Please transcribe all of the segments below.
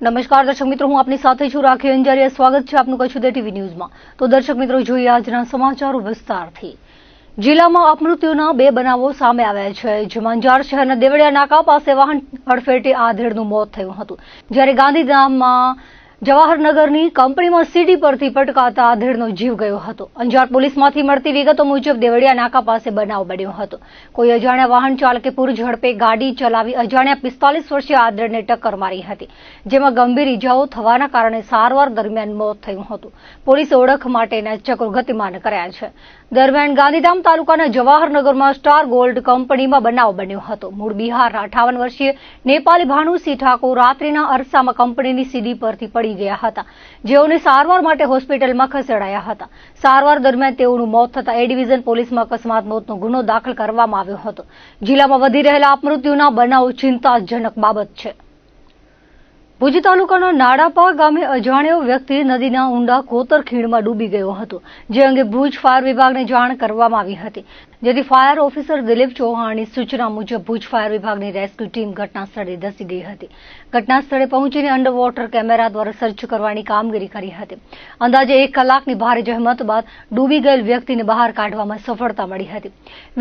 નમસ્કાર દર્શક મિત્રો, હું આપની સાથે છું રાખી અંજારિયા। સ્વાગત છે આપનું કચ્છ ટીવી ન્યૂઝમાં। તો દર્શક મિત્રો, જોઈએ આજના સમાચારો વિસ્તારથી। જિલ્લામાં અપમૃત્યુના 2 બનાવો સામે આવ્યા છે, જેમાં અંજાર શહેરના દેવળિયા નાકા પાસે વાહન હડફેટે આધેડનું મોત થયું હતું, જ્યારે ગાંધીધામમાં જવાહરનગરની કંપનીમાં સીડી પરથી પટકાતા આધેડનો જીવ ગયો હતો। અંજાર પોલીસમાંથી મળતી વિગતો મુજબ દેવળિયા નાકા પાસે બનાવ બન્યો હતો। કોઈ અજાણ્યા વાહન ચાલકે પૂર ઝડપે ગાડી ચલાવી અજાણ્યા 45 વર્ષીય આધેડને ટક્કર મારી હતી, જેમાં ગંભીર ઇજાઓ થવાના કારણે સારવાર દરમિયાન મોત થયું હતું। પોલીસે ઓળખ માટેના ચક્રો ગતિમાન કર્યા છે। દરમિયાન ગાંધીધામ તાલુકાના જવાહરનગરમાં સ્ટાર ગોલ્ડ કંપનીમાં બનાવ બન્યો હતો। મૂળ બિહારના 58 વર્ષીય નેપાળી ભાનુસિંહ ઠાકોર રાત્રિના અરસામાં કંપનીની સીડી પરથી પડી ગયા હતા, જેઓને સારવાર માટે હોસ્પિટલમાં ખસેડાયા હતા। સારવાર દરમિયાન તેઓનું મોત થતાં એ ડિવિઝન પોલીસમાં અકસ્માત મોતનો ગુનો દાખલ કરવામાં આવ્યો હતો। જિલ્લામાં વધી રહેલા અપમૃત્યુના બનાવો ચિંતાજનક બાબત છે। ભુજ તાલુકાના નાડાપા ગામે અજાણ્યો વ્યક્તિ નદીના ઊંડા કોતરખીણમાં ડૂબી ગયો હતો, જે અંગે ભુજ ફાયર વિભાગને જાણ કરવામાં આવી હતી, જેથી ફાયર ઓફિસર દિલીપ ચૌહાણની સૂચના મુજબ ભુજ ફાયર વિભાગની રેસ્ક્યુ ટીમ ઘટના સ્થળે ધસી ગઈ હતી। ઘટના સ્થળે પહોંચીને અંડર વોટર કેમેરા દ્વારા સર્ચ કરવાની કામગીરી કરી હતી। અંદાજે 1 કલાકની ભારે જહેમત બાદ ડૂબી ગયેલ વ્યક્તિને બહાર કાઢવામાં સફળતા મળી હતી।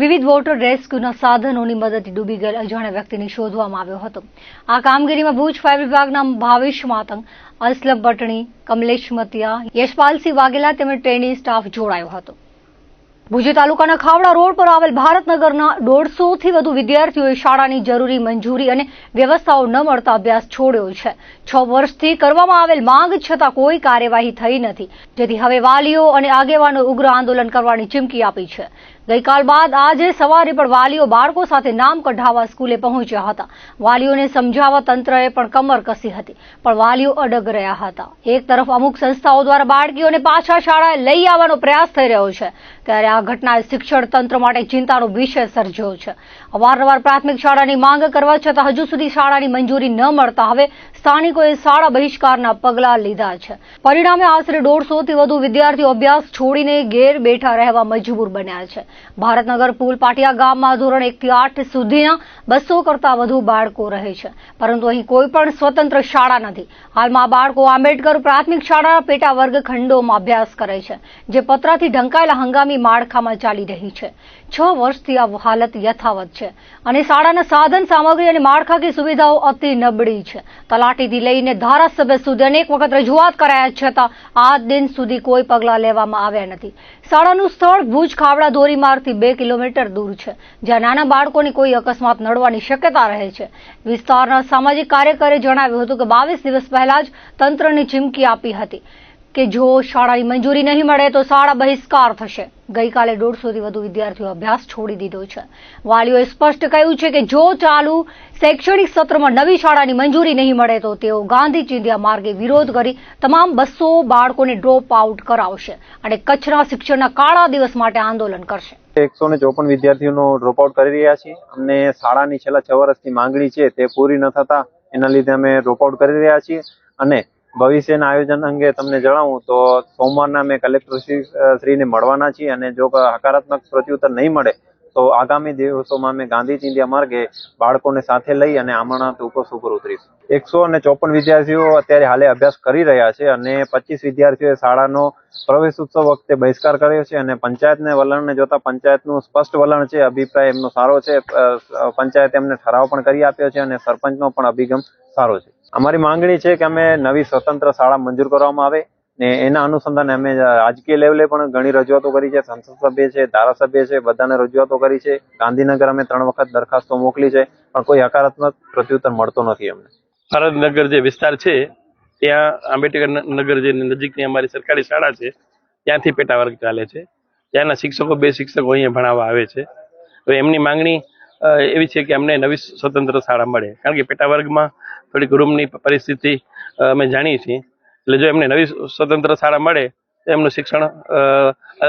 વિવિધ વોટર રેસ્ક્યુના સાધનોની મદદથી ડૂબી ગયેલ અજાણ્યા વ્યક્તિને શોધવામાં આવ્યો હતો। આ કામગીરીમાં ભુજ ફાયર વિભાગના ભાવેશ માતંગ, અસલમ પટણી, કમલેશ મતિયા, યશપાલસિંહ વાઘેલા તેમજ ટ્રેનિંગ સ્ટાફ જોડાયો હતો। ભુજ તાલુકાના ખાવડા રોડ પર આવેલ ભારતનગરના 150 થી વધુ વિદ્યાર્થીઓએ શાળાની જરૂરી મંજૂરી અને વ્યવસ્થાઓ ન મળતા અભ્યાસ છોડ્યો છે। 6 વર્ષથી કરવામાં આવેલ માંગ છતાં કોઈ કાર્યવાહી થઈ નથી, જેથી હવે વાલીઓ અને આગેવાનો ઉગ્ર આંદોલન કરવાની ચીમકી આપી છે। ગઈકાલ બાદ આજે સવારે પણ વાલીઓ બાળકો સાથે નામ કઢાવવા સ્કૂલે પહોંચ્યા હતા। વાલીઓને સમજાવવા તંત્રએ પણ કમર કસી હતી, પણ વાલીઓ અડગ રહ્યા હતા। એક તરફ અમુક સંસ્થાઓ દ્વારા બાળકીઓને પાછા શાળાએ લઈ આવવાનો પ્રયાસ થઈ રહ્યો છે, ત્યારે આ ઘટનાએ શિક્ષણ તંત્ર માટે ચિંતાનો વિષય સર્જ્યો છે। અવારનવાર પ્રાથમિક શાળાની માંગ કરવા છતાં હજુ સુધી શાળાની મંજૂરી ન મળતા હવે સ્થાનિકોએ શાળા બહિષ્કારના પગલાં લીધા છે। પરિણામે આશરે 150 થી વધુ વિદ્યાર્થીઓ અભ્યાસ છોડીને ઘેર બેઠા રહેવા મજબૂર બન્યા છે। ભારતનગર પુલ પાટિયા ગામમાં ધોરણ 1 થી 8 સુધીના 200 કરતાં વધુ બાળકો રહે છે, પરંતુ અહીં કોઈ પણ સ્વતંત્ર શાળા નથી। હાલમાં આ બાળકો આંબેડકર પ્રાથમિક શાળાના પેટા વર્ગખંડોમાં અભ્યાસ કરે છે, જે પતરાથી ઢંકાયેલા હંગામી માળખામાં ચાલી રહી છે। 6 વર્ષથી આ હાલત યથાવત છે અને શાળાના સાધન સામગ્રી અને માળખાકીય સુવિધાઓ અતિ નબળી છે। તલાટીથી લઈને ધારાસભ્ય સુધી અનેક વખત રજૂઆત કરાયા છતાં આજ દિન સુધી કોઈ પગલાં લેવામાં આવ્યા નથી। શાળાનું સ્થળ ભુજ ખાવડા ધોરીમાર્ગથી 2 કિલોમીટર દૂર છે, જ્યાં નાના બાળકોની કોઈ અકસ્માત નડવાની શક્યતા રહે છે। વિસ્તારના સામાજિક કાર્યકરે જણાવ્યું હતું કે 22 દિવસ પહેલા જ તંત્રને ચીમકી આપી હતી કે જો શાળાની મંજૂરી નહીં મળે તો શાળા બહિષ્કાર થશે। ગઈકાલે 150 થી વધુ વિદ્યાર્થીઓ અભ્યાસ છોડી દીધો છે। વાલીઓએ સ્પષ્ટ કહ્યું છે કે જો ચાલુ શૈક્ષણિક સત્રમાં નવી શાળાની મંજૂરી નહીં મળે તો તેઓ ગાંધી ચિંધ્યા માર્ગે વિરોધ કરી તમામ 200 બાળકોને ડ્રોપ આઉટ કરાવશે અને કચ્છના શિક્ષણના કાળા દિવસ માટે આંદોલન કરશે। 154 વિદ્યાર્થીઓનો ડ્રોપ આઉટ કરી રહ્યા છીએ। અમને શાળાની છેલ્લા 6 વર્ષની માંગણી છે તે પૂરી ન થતા એના લીધે અમે ડ્રોપ આઉટ કરી રહ્યા છીએ અને ભવિષ્યના આયોજન અંગે તમને જણાવું તો સોમવારના અમે કલેક્ટર શ્રીને મળવાના છીએ અને જો હકારાત્મક પ્રત્યુત્તર નહીં મળે તો આગામી દિવસોમાં અમે ગાંધી ચિંધ્યા માર્ગે બાળકોને સાથે લઈ અને આમરણાંત ઉપવાસ ઉપર ઉતરીશું। 154 વિદ્યાર્થીઓ અત્યારે હાલે અભ્યાસ કરી રહ્યા છે અને 25 વિદ્યાર્થીઓએ શાળાનો પ્રવેશ ઉત્સવ વખતે બહિષ્કાર કર્યો છે અને પંચાયતને વલણને જોતા પંચાયતનું સ્પષ્ટ વલણ છે, અભિપ્રાય એમનો સારો છે। પંચાયતે એમને ઠરાવ પણ કરી આપ્યો છે અને સરપંચનો પણ અભિગમ સારો છે। અમારી માંગણી છે કે અમે નવી સ્વતંત્ર શાળા મંજૂર કરવામાં આવે ને એના અનુસંધાને અમે રાજકીય લેવલે પણ ઘણી રજૂઆતો કરી છે। સંસદ સભ્ય છે, ધારાસભ્ય છે, બધાને રજૂઆતો કરી છે। ગાંધીનગર અમે 3 વખત દરખાસ્તો મોકલી છે, પણ કોઈ હકારાત્મક પ્રત્યુત્તર મળતો નથી અમને। ભારતનગર જે વિસ્તાર છે ત્યાં આંબેડકર નગર જે નજીકની અમારી સરકારી શાળા છે ત્યાંથી પેટા વર્ગ ચાલે છે। ત્યાંના શિક્ષકો 2 શિક્ષકો અહીંયા ભણાવવા આવે છે। તો એમની માંગણી એવી છે કે અમને નવી સ્વતંત્ર શાળા મળે, કારણ કે પેટા વર્ગમાં થોડીક રૂમની પરિસ્થિતિ અમે જાણીએ છીએ। એટલે જો એમને નવી સ્વતંત્ર શાળા મળે તો એમનું શિક્ષણ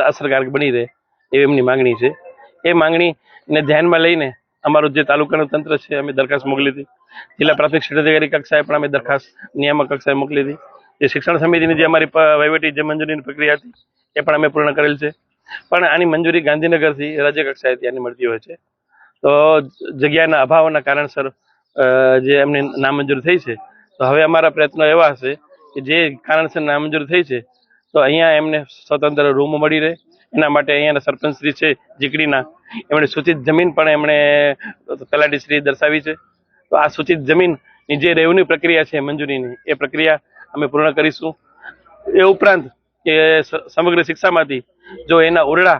અસરકારક બની રહે એવી એમની માંગણી છે। એ માંગણીને ધ્યાનમાં લઈને અમારું જે તાલુકાનું તંત્ર છે અમે દરખાસ્ત મોકલી હતી। જિલ્લા પ્રાથમિક શિક્ષણ અધિકારી કક્ષાએ પણ અમે દરખાસ્ત નિયામક કક્ષાએ મોકલી હતી। જે શિક્ષણ સમિતિની જે અમારી વહીવટી જે મંજૂરીની પ્રક્રિયા હતી એ પણ અમે પૂર્ણ કરેલ છે, પણ આની મંજૂરી ગાંધીનગરથી રાજ્ય કક્ષાએથી આની મળતી હોય છે। તો જગ્યાના અભાવના કારણસર જે એમની નામંજૂર થઈ છે તો હવે અમારા પ્રયત્નો એવા હશે કે જે કારણસર નામંજૂર થઈ છે તો અહીંયા એમને સ્વતંત્ર રૂમ મળી રહે એના માટે અહીંયાના સરપંચશ્રી છે જીકડીના એમણે સૂચિત જમીન પણ એમણે તલાટીશ્રી દર્શાવી છે. તો આ સૂચિત જમીનની જે રેવન્યુ પ્રક્રિયા છે મંજૂરીની એ પ્રક્રિયા અમે પૂર્ણ કરીશું. એ ઉપરાંત કે સમગ્ર શિક્ષામાંથી જો એના ઓરડા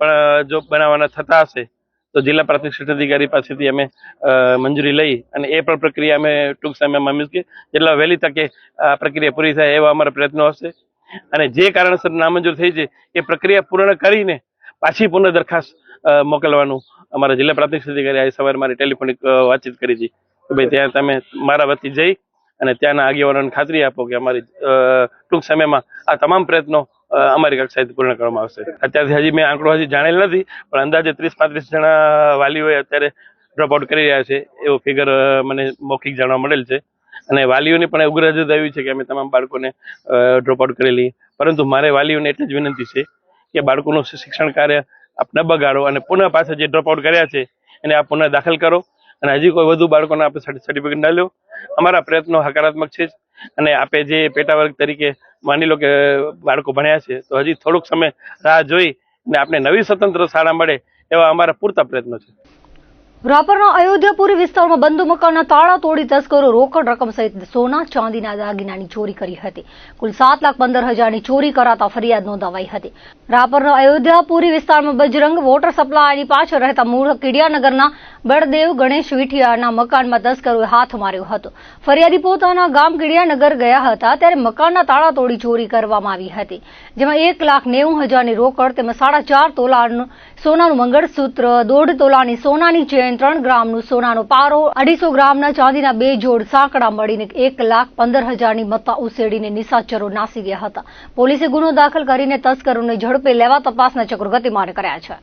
પણ જો બનાવવાના થતા હશે તો જિલ્લા પ્રાથમિક શિક્ષણ અધિકારી પાસેથી અમે મંજૂરી લઈ અને એ પણ પ્રક્રિયા અમે ટૂંક સમયમાં મીન્સ કે જેટલા વહેલી તકે આ પ્રક્રિયા પૂરી થાય એવા અમારા પ્રયત્નો હશે. અને જે કારણસર નામંજૂર થઈ છે એ પ્રક્રિયા પૂર્ણ કરીને પાછી પુનઃ દરખાસ્ત મોકલવાનું અમારા જિલ્લા પ્રાથમિક શિક્ષણ અધિકારી આજે સવારે મારી ટેલિફોનિક વાતચીત કરી હતી કે ભાઈ ત્યાં તમે મારા વતી જઈ અને ત્યાંના આગેવાનોને ખાતરી આપો કે અમારી ટૂંક સમયમાં આ તમામ પ્રયત્નો અમારી કક્ષાએથી પૂર્ણ કરવામાં આવશે. અત્યારથી હજી મેં આંકડો જાણેલ નથી પણ અંદાજે 30-35 જણા વાલીઓએ અત્યારે ડ્રોપ આઉટ કરી રહ્યા છે એવો ફિગર મને મૌખિક જાણવા મળેલ છે. અને વાલીઓની પણ ઉગ્ર રજૂઆત આવી છે કે અમે તમામ બાળકોને ડ્રોપ આઉટ કરેલી, પરંતુ મારે વાલીઓને એટલી જ વિનંતી છે કે બાળકોનું શિક્ષણ કાર્ય આપ ન બગાડો અને પુનઃ પાછા જે ડ્રોપ આઉટ કર્યા છે એને આપ પુનઃ દાખલ કરો અને હજી કોઈ વધુ બાળકોને આપણે સર્ટિફિકેટ ના લો. અમારા પ્રયત્નો હકારાત્મક છે અને આપે જે પેટા વર્ગ તરીકે માની લો કે બાળકો ભણ્યા છે તો હજી થોડોક સમય રાહ જોઈ અને આપણે નવી સ્વતંત્ર શાળા મળે એવા અમારા પૂરતા પ્રયત્નો છે. રાપરના અયોધ્યાપુરી વિસ્તારમાં બંધ મકાનના તાળા તોડી તસ્કરો રોકડ રકમ સહિત સોના ચાંદીના દાગીનાની ચોરી કરી હતી. કુલ 7,15,000ની ચોરી કરાતા ફરિયાદ નોંધાવાઈ હતી. રાપરના અયોધ્યાપુરી વિસ્તારમાં બજરંગ વોટર સપ્લાયની પાછળ રહેતા મૂળ કિડિયાનગરના બળદેવ ગણેશ વિઠિયાના મકાનમાં તસ્કરોએ હાથ માર્યો હતો. ફરિયાદી પોતાના ગામ કિડિયાનગર ગયા હતા ત્યારે મકાનના તાળા તોડી ચોરી કરવામાં આવી હતી, જેમાં 1,90,000ની રોકડ તેમજ 4.5 તોલાનું સોનાનું મંગળસૂત્ર, 1.5 તોલાની સોનાની ચેન, 3 ગ્રામનું સોનાનો પારો, 250 ગ્રામના ચાંદીના 2 જોડ સાંકડા મળીને 1,15,000ની મત્તા ઉસેડીને નિશાચરો નાસી ગયા હતા. પોલીસે ગુનો દાખલ કરીને તસ્કરોને ઝડપે લેવા તપાસના ચક્રો ગતિમાન કર્યા છે.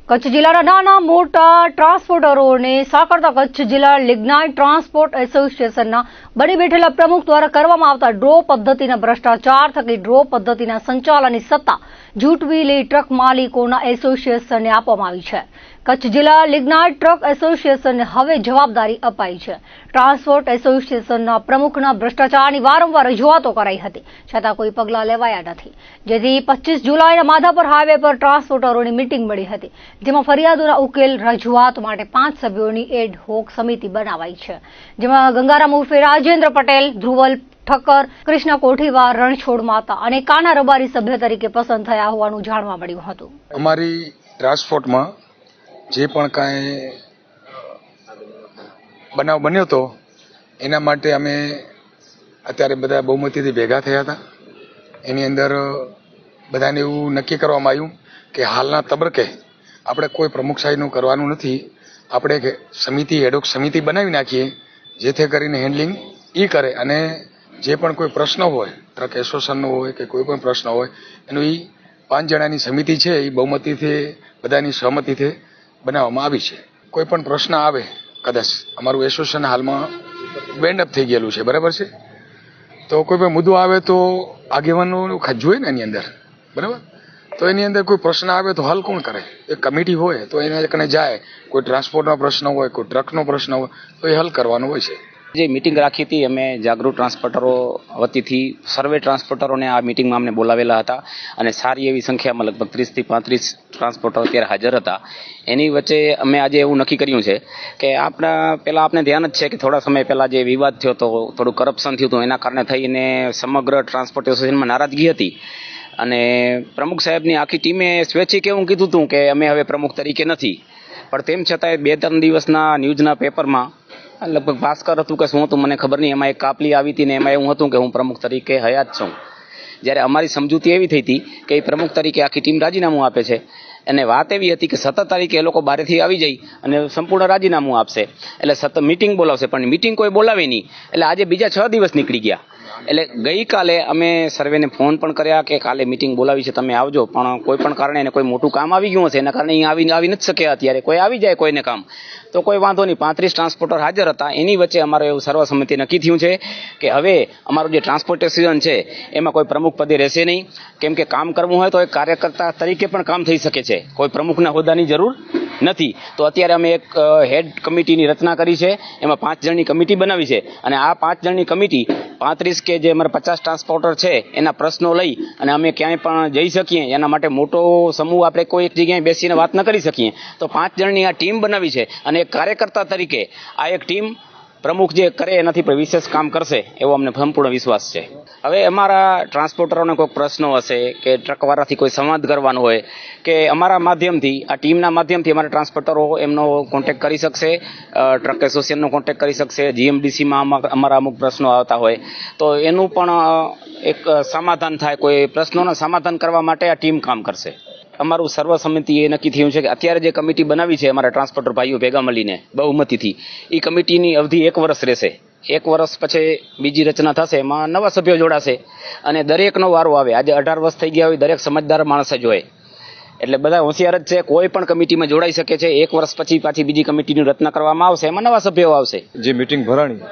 કચ્છ જિલ્લાના નાના મોટા ટ્રાન્સપોર્ટરોને સાંકળતા કચ્છ જિલ્લા લિગ્નાઇટ ટ્રાન્સપોર્ટ એસોસિએશનના બની બેઠેલા પ્રમુખ દ્વારા કરવામાં આવતા ડ્રો પદ્ધતિના ભ્રષ્ટાચાર થકી ડ્રો પદ્ધતિના સંચાલનની સત્તા જૂટવી લઈ ટ્રક માલિકોના એસોસિએશનને આપવામાં આવી છે. કચ્છ જિલ્લા લિગ્નાઇટ ટ્રક એસોસિએશનને હવે જવાબદારી અપાઈ છે. ટ્રાન્સપોર્ટ એસોસિએશનના પ્રમુખના ભ્રષ્ટાચારની વારંવાર રજૂઆતો કરાઈ હતી, છતાં કોઈ પગલાં લેવાયા નથી, જેથી 25 જુલાઈના માધાપર હાઈવે પર ટ્રાન્સપોર્ટરોની મીટિંગ મળી હતી, જેમાં ફરિયાદોના ઉકેલ રજૂઆત માટે 5 સભ્યોની એડ હોક સમિતિ બનાવાઈ છે, જેમાં ગંગારામ ઉર્ફે રાજેન્દ્ર પટેલ, ધ્રુવલ ઠક્કર, કૃષ્ણ કોઠીવાર, રણછોડ માતા અને કાના રબારી સભ્ય તરીકે પસંદ થયા હોવાનું જાણવા મળ્યું હતું. અમારી ટ્રાન્સપોર્ટમાં જે પણ કાંઈ બનાવ બન્યો હતો એના માટે અમે અત્યારે બધા બહુમતીથી ભેગા થયા હતા. એની અંદર બધાને એવું નક્કી કરવામાં આવ્યું કે હાલના તબક્કે આપણે કોઈ પ્રમુખશાહીનું કરવાનું નથી, આપણે સમિતિ હેડોક સમિતિ બનાવી નાખીએ જેથી કરીને હેન્ડલિંગ એ કરે અને જે પણ કોઈ પ્રશ્ન હોય ટ્રક એસોસિએશનનો હોય કે કોઈ પણ પ્રશ્ન હોય એનું એ 5 જણાની સમિતિ છે એ બહુમતીથી બધાની સહમતિથી બનાવવામાં આવી છે. કોઈ પણ પ્રશ્ન આવે, કદાચ અમારું એસોસિએશન હાલમાં બેન્ડ અપ થઈ ગયેલું છે, બરાબર છે, તો કોઈ પણ મુદ્દો આવે તો આગેવાનો જોઈએ ને એની અંદર, બરાબર, તો એની અંદર કોઈ પ્રશ્ન આવે તો હલ કોણ કરે? એક કમિટી હોય તો એના કને જાય, કોઈ ટ્રાન્સપોર્ટનો પ્રશ્ન હોય, કોઈ ટ્રકનો પ્રશ્ન હોય તો એ હલ કરવાનો હોય છે. જે મીટિંગ રાખી હતી અમે જાગૃત ટ્રાન્સપોર્ટરો વતીથી સર્વે ટ્રાન્સપોર્ટરોને આ મીટિંગમાં અમને બોલાવેલા હતા અને સારી એવી સંખ્યામાં લગભગ 30 થી 35 ટ્રાન્સપોર્ટરો અત્યારે હાજર હતા. એની વચ્ચે અમે આજે એવું નક્કી કર્યું છે કે પહેલાં આપને ધ્યાન જ છે કે થોડા સમય પહેલાં જે વિવાદ થયો હતો, થોડું કરપ્શન થયું હતું, એના કારણે થઈને સમગ્ર ટ્રાન્સપોર્ટ એસોસિએશનમાં નારાજગી હતી અને પ્રમુખ સાહેબની આખી ટીમે સ્વૈચ્છિક એવું કીધું હતું કે અમે હવે પ્રમુખ તરીકે નથી, પણ તેમ છતાંય 2-3 દિવસના ન્યૂઝના પેપરમાં લગભગ ભાસ્કર હતું કે શું હતું મને ખબર નહીં, એમાં એક કાપલી આવી હતી ને એમાં એવું હતું કે હું પ્રમુખ તરીકે હયાત છું. જ્યારે અમારી સમજૂતી એવી થઈ હતી કે એ પ્રમુખ તરીકે આખી ટીમ રાજીનામું આપે છે અને વાત એવી હતી કે 17 તારીખે એ લોકો બહારથી આવી જાય અને સંપૂર્ણ રાજીનામું આપશે, એટલે મીટિંગ બોલાવશે, પણ મીટિંગ કોઈ બોલાવે નહીં. એટલે આજે બીજા 6 દિવસ નીકળી ગયા. એટલે ગઈકાલે અમે સર્વેને ફોન પણ કર્યા કે કાલે મીટિંગ બોલાવી છે, તમે આવજો, પણ કોઈ પણ કારણે એને કોઈ મોટું કામ આવી ગયું હશે, એના કારણે અહીં આવી નથી શક્યા. અત્યારે કોઈ આવી જાય કોઈને કામ તો કોઈ વાંધો નહીં. 35 ટ્રાન્સપોર્ટર હાજર હતા. એની વચ્ચે અમારે એવું સર્વસંમતિ નક્કી થયું છે કે હવે અમારું જે ટ્રાન્સપોર્ટેશન છે એમાં કોઈ પ્રમુખ પદે રહેશે નહીં, કેમ કે કામ કરવું હોય તો એક કાર્યકર્તા તરીકે પણ કામ થઈ શકે છે, કોઈ પ્રમુખના હોદ્દાની જરૂર નથી. તો અત્યારે અમે એક હેડ કમિટીની રચના કરી છે, એમાં 5 જણની કમિટી બનાવી છે અને આ 5 જણની કમિટી 35 કે જે અમારા 50 ટ્રાન્સપોર્ટર છે એના પ્રશ્નો લઈ અને અમે ક્યાંય પણ જઈ શકીએ એના માટે મોટો સમૂહ આપણે કોઈ એક જગ્યાએ બેસીને વાત ન કરી શકીએ, તો 5 જણની આ ટીમ બનાવી છે અને એક કાર્યકર્તા તરીકે આ એક ટીમ પ્રમુખ જે કરે એનાથી પણ વિશેષ કામ કરશે એવો અમને સંપૂર્ણ વિશ્વાસ છે. હવે અમારા ટ્રાન્સપોર્ટરોને કોઈ પ્રશ્નો હશે કે ટ્રકવાળાથી કોઈ સંવાદ કરવાનો હોય કે અમારા માધ્યમથી આ ટીમના માધ્યમથી અમારા ટ્રાન્સપોર્ટરો એમનો કોન્ટેક્ટ કરી શકશે, ટ્રક એસોસિએશનનો કોન્ટેક્ટ કરી શકશે. જીએમડીસીમાં અમારા અમુક પ્રશ્નો આવતા હોય તો એનું પણ એક સમાધાન થાય, કોઈ પ્રશ્નોના સમાધાન કરવા માટે આ ટીમ કામ કરશે. અમારું સર્વસંમતિ એ નક્કી થયું છે કે અત્યારે જે કમિટી બનાવી છે અમારા ટ્રાન્સપોર્ટર ભાઈઓ ભેગા મળીને બહુમતીથી, એ કમિટીની અવધિ 1 વર્ષ રહેશે. 1 વર્ષ પછી બીજી રચના થશે, એમાં નવા સભ્યો જોડાશે અને દરેકનો વારો આવે. આજે 18 વર્ષ થઈ ગયા હોય, દરેક સમજદાર માણસ જ હોય એટલે બધા હોશિયાર જ છે, કોઈ પણ કમિટીમાં જોડાઈ શકે છે. 1 વર્ષ પછી પાછી બીજી કમિટીની રચના કરવામાં આવશે, એમાં નવા સભ્યો આવશે. જે મીટિંગ ભરાણી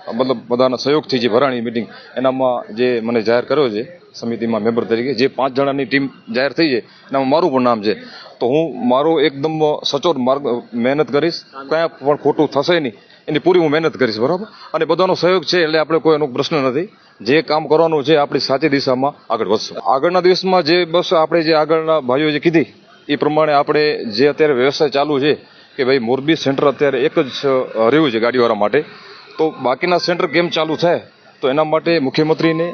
મતલબ બધાના સહયોગથી જે ભરાણી મીટિંગ, એનામાં જે મને જાહેર કર્યો છે સમિતિમાં મેમ્બર તરીકે, જે 5 જણાની ટીમ જાહેર થઈ છે એનામાં મારું પણ નામ છે. તો હું મારો એકદમ સચોટ માર્ગ મહેનત કરીશ, કયા પણ ખોટું થશે નહીં એની પૂરી હું મહેનત કરીશ, બરાબર. અને બધાનો સહયોગ છે એટલે આપણે કોઈ એનો પ્રશ્ન નથી. જે કામ કરવાનું છે આપણી સાચી દિશામાં આગળ વધશું. આગળના દિવસમાં જે બસ આપણે જે આગળના ભાઈઓ જે કીધી એ પ્રમાણે આપણે જે અત્યારે વ્યવસાય ચાલુ છે કે ભાઈ મોરબી સેન્ટર અત્યારે એક જ રહ્યું છે ગાડીવાળા માટે, તો બાકીના સેન્ટર કેમ ચાલુ થાય તો એના માટે મુખ્યમંત્રીને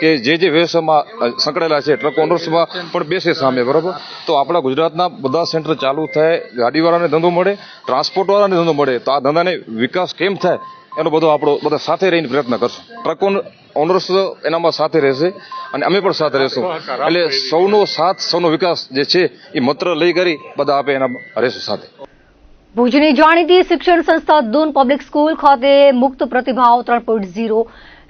કે જે વ્યવસાયમાં સંકળાયેલા છે ટ્રક ઓનર્સમાં પણ બેસે સામે, બરાબર. તો આપણા ગુજરાતના બધા સેન્ટર ચાલુ થાય, ગાડીવાળાને ધંધો મળે, ટ્રાન્સપોર્ટવાળાને ધંધો મળે, તો આ ધંધાને વિકાસ કેમ થાય એનો બધો આપણો બધા સાથે રહીને પ્રયત્ન કરશું. ટ્રક ઓનર્સ એનામાં સાથે રહેશે અને અમે પણ સાથે રહેશું. એટલે સૌનો સાથ, સૌનો વિકાસ જે છે એ મંત્ર લઈ કરી બધા આપણે એના રહેશું સાથે. ભુજની જાણીતી શિક્ષણ સંસ્થા દૂન પબ્લિક સ્કૂલ ખાતે મુક્ત પ્રતિભાવ 3.0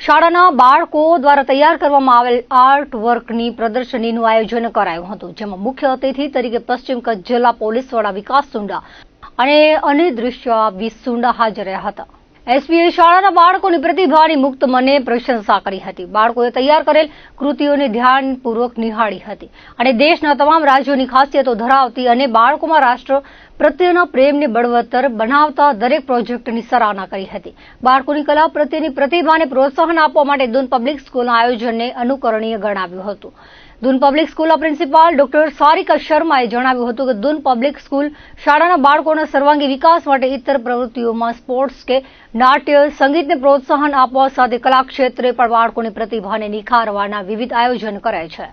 શાળાના બાળકો દ્વારા તૈયાર કરવામાં આવેલ આર્ટ વર્કની પ્રદર્શનીનું આયોજન કરાયું હતું, જેમાં મુખ્ય અતિથિ તરીકે પશ્ચિમ કચ્છ જિલ્લા પોલીસ વડા વિકાસ સુંડા અને અનિદૃશ્ય સુંડા હાજર રહ્યા હતા. એસપીએ શાળાના બાળકોની પ્રતિભાની મુક્ત મને પ્રશંસા કરી હતી. બાળકોએ તૈયાર કરેલ કૃતિઓને ધ્યાનપૂર્વક નિહાળી હતી અને દેશના તમામ રાજ્યોની ખાસિયતો ધરાવતી અને બાળકોમાં રાષ્ટ્ર પ્રત્યેના પ્રેમને બળવત્તર બનાવતા દરેક પ્રોજેક્ટની સરાહના કરી હતી. બાળકોની કલા પ્રત્યેની પ્રતિભાને પ્રોત્સાહન આપવા માટે દૂન પબ્લિક સ્કૂલના આયોજનને અનુકરણીય ગણાવ્યું હતું. દૂન પબ્લિક સ્કૂલના પ્રિન્સિપાલ ડોક્ટર સારિકા શર્માએ જણાવ્યું હતું કે દૂન પબ્લિક સ્કૂલ શાળાના બાળકોના સર્વાંગી વિકાસ માટે ઇતર પ્રવૃત્તિઓમાં સ્પોર્ટ્સ કે નાટ્ય, સંગીતને પ્રોત્સાહન આપવા સાથે કલા ક્ષેત્રે પણ બાળકોની પ્રતિભાને નિખારવાના વિવિધ આયોજન કરે છે.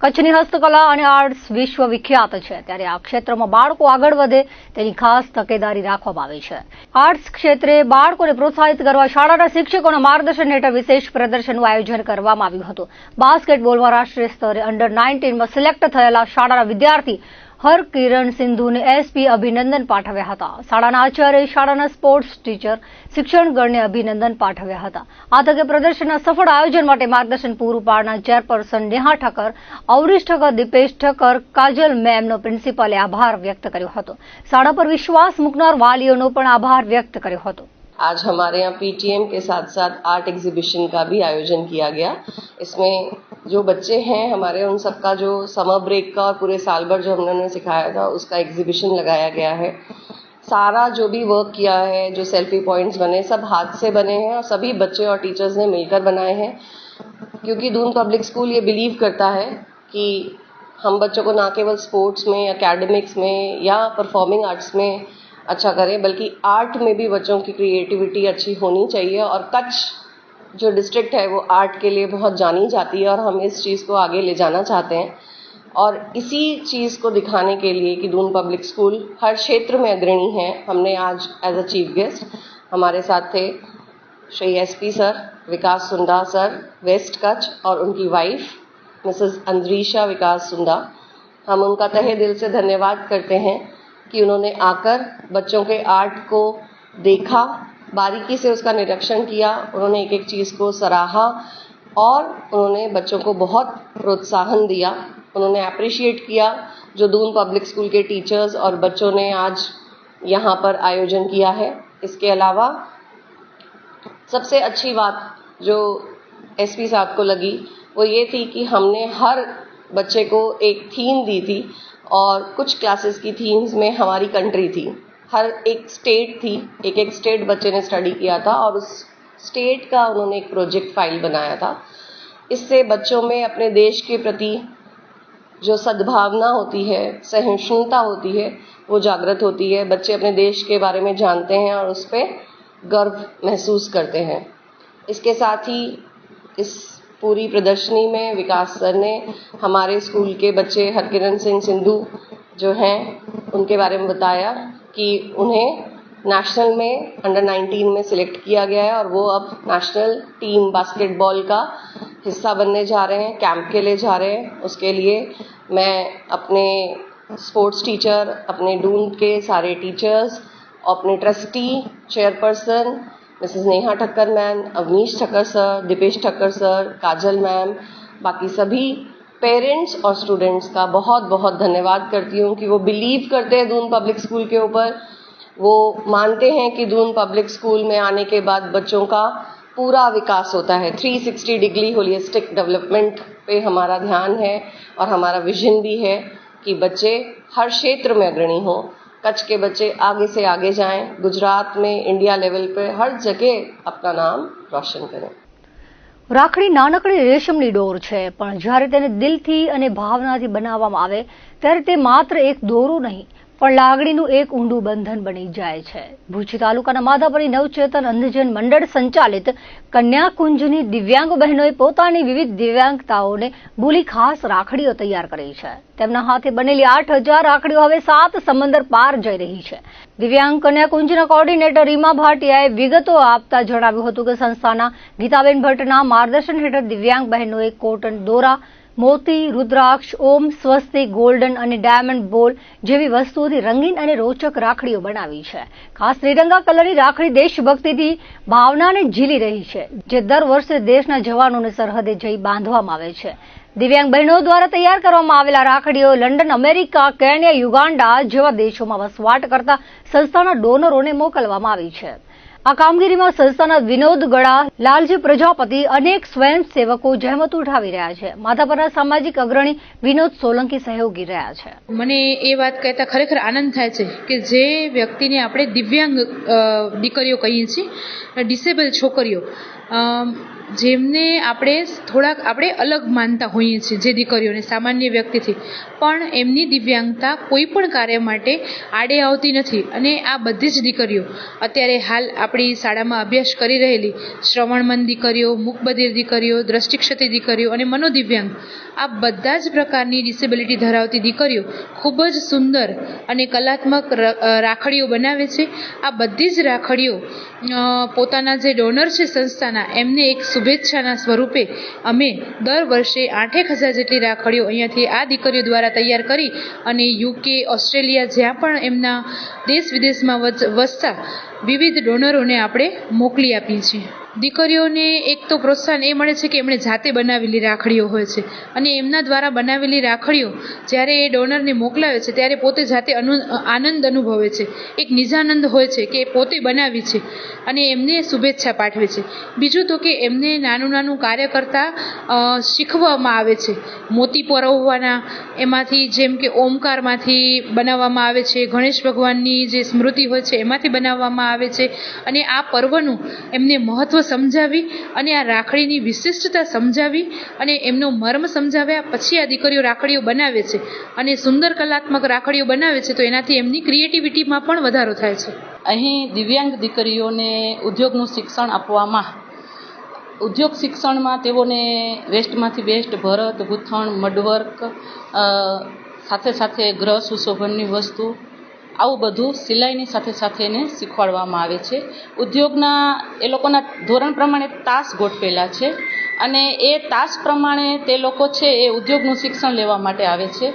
કચ્છની હસ્તકલા અને આર્ટ્સ વિશ્વ વિખ્યાત છે, ત્યારે આ ક્ષેત્રમાં બાળકો આગળ વધે તેની ખાસ તકેદારી રાખવામાં આવી છે. આર્ટ્સ ક્ષેત્રે બાળકોને પ્રોત્સાહિત કરવા શાળાના શિક્ષકોના માર્ગદર્શન હેઠળ વિશેષ પ્રદર્શનનું આયોજન કરવામાં આવ્યું હતું. બાસ્કેટબોલમાં રાષ્ટ્રીય સ્તરે અંડર-19માં સિલેક્ટ થયેલા શાળાના વિદ્યાર્થી હરકિરણ સિંધુને એસપી અભિનંદન પાઠવ્યા હતા. શાળાના આચાર્ય, શાળાના સ્પોર્ટ્સ ટીચર, શિક્ષણગણને અભિનંદન પાઠવ્યા હતા. આ તકે પ્રદર્શનના સફળ આયોજન માટે માર્ગદર્શન પૂરું પાડનાર ચેરપર્સન નેહા ઠક્કર, અવરીશ ઠક્કર, દીપેશ ઠક્કર, કાજલ મેમનો પ્રિન્સિપાલે આભાર વ્યક્ત કર્યો હતો. શાળા પર વિશ્વાસ મૂકનાર વાલીઓનો પણ આભાર व्यक्त કર્યો હતો. आज हमारे यहाँ पीटीएम के साथ साथ आर्ट एग्जीबिशन का भी आयोजन किया गया. इसमें जो बच्चे हैं हमारे, उन सबका जो समर ब्रेक का और पूरे साल भर जो हमने सिखाया था उसका एग्जीबिशन लगाया गया है. सारा जो भी वर्क किया है, जो सेल्फी पॉइंट्स बने, सब हाथ से बने हैं और सभी बच्चे और टीचर्स ने मिलकर बनाए हैं. क्योंकि दून पब्लिक स्कूल ये बिलीव करता है कि हम बच्चों को ना केवल स्पोर्ट्स में, एकेडमिक्स में या परफॉर्मिंग आर्ट्स में अच्छा करें, बल्कि आर्ट में भी बच्चों की क्रिएटिविटी अच्छी होनी चाहिए. और कच्छ जो डिस्ट्रिक्ट है वो आर्ट के लिए बहुत जानी जाती है और हम इस चीज़ को आगे ले जाना चाहते हैं. और इसी चीज़ को दिखाने के लिए कि दून पब्लिक स्कूल हर क्षेत्र में अग्रणी है, हमने आज एज अ चीफ गेस्ट हमारे साथ थे श्री एसपी सर, विकास सुंदा सर, वेस्ट कच्छ, और उनकी वाइफ मिसेस अंद्रीशा विकास सुंदा. हम उनका तहे दिल से धन्यवाद करते हैं कि उन्होंने आकर बच्चों के आर्ट को देखा, बारीकी से उसका निरीक्षण किया, उन्होंने एक एक चीज़ को सराहा और उन्होंने बच्चों को बहुत प्रोत्साहन दिया. उन्होंने अप्रिशिएट किया जो दून पब्लिक स्कूल के टीचर्स और बच्चों ने आज यहाँ पर आयोजन किया है. इसके अलावा सबसे अच्छी बात जो एसपी साहब को लगी वो ये थी कि हमने हर बच्चे को एक थीम दी थी और कुछ क्लासेस की थीम्स में हमारी कंट्री थी, हर एक स्टेट थी, एक स्टेट बच्चे ने स्टडी किया था और उस स्टेट का उन्होंने एक प्रोजेक्ट फाइल बनाया था। इससे बच्चों में अपने देश के प्रति जो सद्भावना होती है, सहिष्णुता होती है, वो जागृत होती है। बच्चे अपने देश के बारे में जानते हैं और उस पर गर्व महसूस करते हैं। इसके साथ ही इस पूरी प्रदर्शनी में विकास सर ने हमारे स्कूल के बच्चे हरकिरण सिंह सिंधु जो हैं उनके बारे में बताया कि उन्हें नेशनल में अंडर 19 में सिलेक्ट किया गया है और वो अब नेशनल टीम बास्केटबॉल का हिस्सा बनने जा रहे हैं, कैंप के लिए जा रहे हैं। उसके लिए मैं अपने स्पोर्ट्स टीचर, अपने डून के सारे टीचर्स, अपने trustee chairperson Mrs Neha Thakkar ma'am, Avneesh Thakkar sir, Deepesh Thakkar sir, Kajal ma'am, बाकी सभी पेरेंट्स और स्टूडेंट्स का बहुत बहुत धन्यवाद करती हूँ कि वो बिलीव करते हैं दून पब्लिक स्कूल के ऊपर। वो मानते हैं कि दून पब्लिक स्कूल में आने के बाद बच्चों का पूरा विकास होता है। 360 डिग्री होलिस्टिक डेवलपमेंट पे हमारा ध्यान है और हमारा विजन भी है कि बच्चे हर क्षेत्र में अग्रणी हों। कच्छ के बच्चे आगे से आगे जाएं, गुजरात में, इंडिया लेवल पे हर जगह अपना नाम रोशन करें। રાખડી નાનકડી રેશમની ડોર છે, પણ જ્યારે તેને દિલથી અને ભાવનાથી બનાવવામાં આવે ત્યારે તે માત્ર એક દોરો નહીં પણ લાગણીનું એક ઊંડું બંધન બની જાય છે। ભુજ તાલુકાના માધાપરી નવચેતન અંધજન મંડળ સંચાલિત કન્યાકુંજની દિવ્યાંગ બહેનોએ પોતાની વિવિધ દિવ્યાંગતાઓને ભૂલી ખાસ રાખડીઓ તૈયાર કરી છે। તેમના હાથે બનેલી 8000 રાખડીઓ હવે 7 સમંદર પાર જઈ રહી છે। દિવ્યાંગ કન્યાકુંજના કોર્ડિનેટર રીમા ભાટિયાએ વિગતો આપતા જણાવ્યું હતું કે સંસ્થાના ગીતાબેન ભટ્ટના માર્ગદર્શન હેઠળ દિવ્યાંગ બહેનોએ કોટન દોરા, મોતી, रुद्राक्ष, ओम, स्वस्तिक, गोल्डन અને ડાયમંડ બોલ જેવી વસ્તુઓથી રંગીન અને રોચક રાખડીઓ બનાવી છે। ખાસ ત્રિરંગા કલરની રાખડી દેશભક્તિથી ભાવનાને ઝીલી રહી છે, જે દર વર્ષે દેશના જવાનોને સરહદે જઈ બાંધવામાં આવે છે। દિવ્યાંગ બહેનો દ્વારા તૈયાર કરવામાં આવેલા રાખડીઓ લંડન, અમેરિકા, કેન્યા, યુગાન્ડા જેવા દેશોમાં વસવાટ કરતા સંસ્થાના ડોનરોને મોકલવામાં આવી છે। આ કામગીરીમાં સંસ્થાના વિનોદ ગળા, લાલજી પ્રજાપતિ, અનેક સ્વયંસેવકો જહેમત ઉઠાવી રહ્યા છે। માધાપરના સામાજિક અગ્રણી વિનોદ સોલંકી સહયોગી રહ્યા છે। મને એ વાત કહેતા ખરેખર આનંદ થાય છે કે જે વ્યક્તિને આપણે દિવ્યાંગ દીકરીઓ કહીએ છીએ, ડિસેબલ છોકરીઓ, જેમને આપણે અલગ માનતા હોઈએ છીએ, જે દીકરીઓને સામાન્ય વ્યક્તિથી, પણ એમની દિવ્યાંગતા કોઈ પણ કાર્ય માટે આડે આવતી નથી। અને આ બધી જ દીકરીઓ અત્યારે હાલ આપણી શાળામાં અભ્યાસ કરી રહેલી શ્રવણમંદ દીકરીઓ, મૂકબધિર દીકરીઓ, દ્રષ્ટિક્ષતિ દીકરીઓ અને મનોદિવ્યાંગ, આ બધા જ પ્રકારની ડિસેબિલિટી ધરાવતી દીકરીઓ ખૂબ જ સુંદર અને કલાત્મક રાખડીઓ બનાવે છે। આ બધી જ રાખડીઓ પોતાના જે ડોનર છે સંસ્થાના, એમને એક શુભેચ્છાના સ્વરૂપે અમે દર વર્ષે 8,000 જેટલી રાખડીઓ અહીંયાથી આ દીકરીઓ દ્વારા તૈયાર કરી અને UK, ઓસ્ટ્રેલિયા, જ્યાં પણ એમના દેશ વિદેશમાં વસતા વિવિધ ડોનરોને આપણે મોકલી આપીએ છીએ। દીકરીઓને એક તો પ્રોત્સાહન એ મળે છે કે એમણે જાતે બનાવેલી રાખડીઓ હોય છે અને એમના દ્વારા બનાવેલી રાખડીઓ જ્યારે એ ડોનરને મોકલાવે છે ત્યારે પોતે જાતે આનંદ અનુભવે છે, એક નિજાનંદ હોય છે કે પોતે બનાવી છે અને એમને શુભેચ્છા પાઠવે છે। બીજું તો કે એમને નાનું નાનું કાર્ય કરતાં શીખવવામાં આવે છે, મોતી પરોવવાના, એમાંથી જેમ કે ઓમકારમાંથી બનાવવામાં આવે છે, ગણેશ ભગવાનની જે સ્મૃતિ હોય છે એમાંથી બનાવવામાં આવે છે અને આ પર્વનું એમને મહત્વ સમજાવી અને આ રાખડીની વિશિષ્ટતા સમજાવી અને એમનો મર્મ સમજાવ્યા પછી આ દીકરીઓ રાખડીઓ બનાવે છે અને સુંદર કલાત્મક રાખડીઓ બનાવે છે, તો એનાથી એમની ક્રિએટિવિટીમાં પણ વધારો થાય છે। અહીં દિવ્યાંગ દીકરીઓને ઉદ્યોગનું શિક્ષણ આપવામાં, ઉદ્યોગ શિક્ષણમાં તેઓને વેસ્ટમાંથી બેસ્ટ ભરત, ગૂંથણ, મડવર્ક, સાથે સાથે ગ્રહ સુશોભનની વસ્તુ, આવું બધું સિલાઈની સાથે સાથે એને શીખવાડવામાં આવે છે। ઉદ્યોગના એ લોકોના ધોરણ પ્રમાણે તાસ ગોઠવેલા છે અને એ તાસ પ્રમાણે તે લોકો છે એ ઉદ્યોગનું શિક્ષણ લેવા માટે આવે છે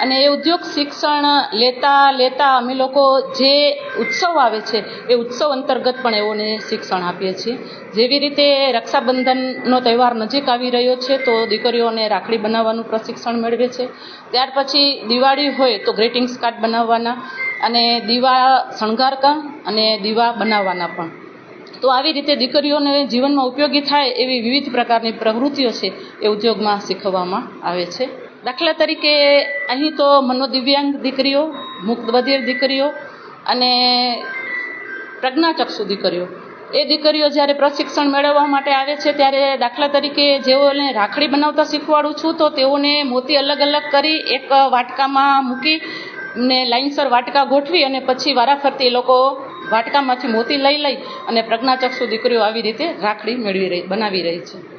અને એ ઉદ્યોગ શિક્ષણ લેતા અમે લોકો જે ઉત્સવ આવે છે એ ઉત્સવ અંતર્ગત પણ એઓને શિક્ષણ આપીએ છીએ। જેવી રીતે રક્ષાબંધનનો તહેવાર નજીક આવી રહ્યો છે તો દીકરીઓને રાખડી બનાવવાનું પ્રશિક્ષણ મેળવે છે। ત્યાર પછી દિવાળી હોય તો ગ્રીટિંગ્સ કાર્ડ બનાવવાના અને દીવા શણગારકા અને દીવા બનાવવાના પણ। તો આવી રીતે દીકરીઓને જીવનમાં ઉપયોગી થાય એવી વિવિધ પ્રકારની પ્રવૃત્તિઓ છે એ ઉદ્યોગમાં શીખવવામાં આવે છે। દાખલા તરીકે અહીં તો મનોદિવ્યાંગ દીકરીઓ, મુક્ત બધિર દીકરીઓ અને પ્રજ્ઞાચક્ષુ દીકરીઓ, એ દીકરીઓ જ્યારે પ્રશિક્ષણ મેળવવા માટે આવે છે ત્યારે દાખલા તરીકે જેઓને રાખડી બનાવતા શીખવાડું છું તો તેઓને મોતી અલગ અલગ કરી એક વાટકામાં મૂકી ને લાઇનસર વાટકા ગોઠવી અને પછી વારાફરતી એ લોકો વાટકામાંથી મોતી લઈ અને પ્રજ્ઞાચક્ષુ દીકરીઓ આવી રીતે રાખડી બનાવી રહી છે.